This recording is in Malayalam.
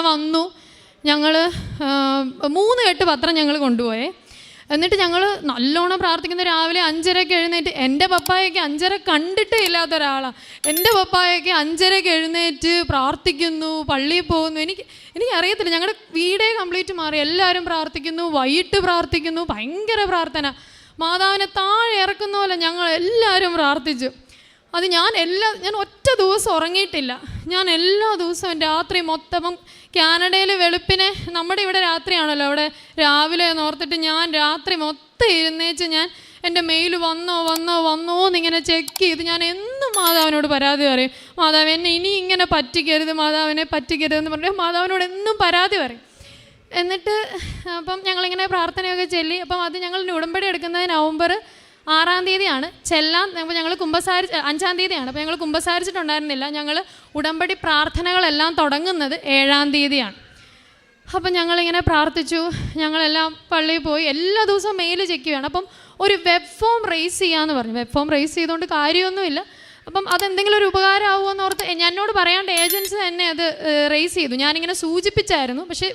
അവിടെ വന്നു. ഞങ്ങൾ 3 കെട്ട് പത്രം ഞങ്ങൾ കൊണ്ടുപോയേ. എന്നിട്ട് ഞങ്ങൾ നല്ലോണം പ്രാർത്ഥിക്കുന്ന. രാവിലെ 5:30 എഴുന്നേറ്റ്, എൻ്റെ പപ്പായൊക്കെ 5:30 കണ്ടിട്ടേ ഇല്ലാത്ത ഒരാളാണ്. എൻ്റെ പപ്പായൊക്കെ 5:30 എഴുന്നേറ്റ് പ്രാർത്ഥിക്കുന്നു, പള്ളിയിൽ പോകുന്നു. എനിക്കറിയത്തില്ല, ഞങ്ങളുടെ വീടേ കംപ്ലീറ്റ് മാറി. എല്ലാവരും പ്രാർത്ഥിക്കുന്നു, വൈകിട്ട് പ്രാർത്ഥിക്കുന്നു, ഭയങ്കര പ്രാർത്ഥന. മാതാവിനെ താഴെ ഇറക്കുന്ന പോലെ ഞങ്ങൾ എല്ലാവരും പ്രാർത്ഥിച്ചു. അത് ഞാൻ ഒറ്റ ദിവസം ഉറങ്ങിയിട്ടില്ല. ഞാൻ എല്ലാ ദിവസവും രാത്രി മൊത്തം, കാനഡയിൽ വെളുപ്പിനെ, നമ്മുടെ ഇവിടെ രാത്രിയാണല്ലോ, അവിടെ രാവിലെ ഓർത്തിട്ട് ഞാൻ രാത്രി മൊത്തം ഇരുന്നേച്ച് ഞാൻ എൻ്റെ മെയിൽ വന്നോ എന്നിങ്ങനെ ചെക്ക് ചെയ്ത് ഞാൻ എന്നും മാതാവിനോട് പരാതി പറയും. മാതാവ് എന്നെ ഇനി ഇങ്ങനെ പറ്റിക്കരുത്, മാതാവിനെ പറ്റിക്കരുതെന്ന് പറഞ്ഞാൽ മാതാവിനോട് എന്നും പരാതി പറയും. എന്നിട്ട് അപ്പം ഞങ്ങളിങ്ങനെ പ്രാർത്ഥനയൊക്കെ ചൊല്ലി. അപ്പം അത് ഞങ്ങൾ ഉടമ്പടി എടുക്കുന്നത് നവംബർ 6-ാം തീയതിയാണ്. ചെല്ലാൻ ഞങ്ങൾ 5-ാം തീയതിയാണ്. അപ്പോൾ ഞങ്ങൾ കുമ്പസാരിച്ചിട്ടുണ്ടായിരുന്നില്ല. ഞങ്ങൾ ഉടമ്പടി പ്രാർത്ഥനകളെല്ലാം തുടങ്ങുന്നത് 7-ാം തീയതിയാണ്. അപ്പം ഞങ്ങളിങ്ങനെ പ്രാർത്ഥിച്ചു. ഞങ്ങളെല്ലാം പള്ളിയിൽ പോയി. എല്ലാ ദിവസവും മെയിൽ ചെക്ക് ചെയ്യണം. അപ്പം ഒരു വെബ് ഫോം റേസ് ചെയ്യാമെന്ന് പറഞ്ഞു. വെബ് ഫോം റേസ് ചെയ്തുകൊണ്ട് കാര്യമൊന്നുമില്ല. അപ്പം അതെന്തെങ്കിലും ഒരു ഉപകാരമാവുമെന്ന് ഓർത്ത് എന്നോട് പറയാണ്ട് ഏജൻസി തന്നെ അത് റേസ് ചെയ്തു. ഞാനിങ്ങനെ സൂചിപ്പിച്ചായിരുന്നു. പക്ഷേ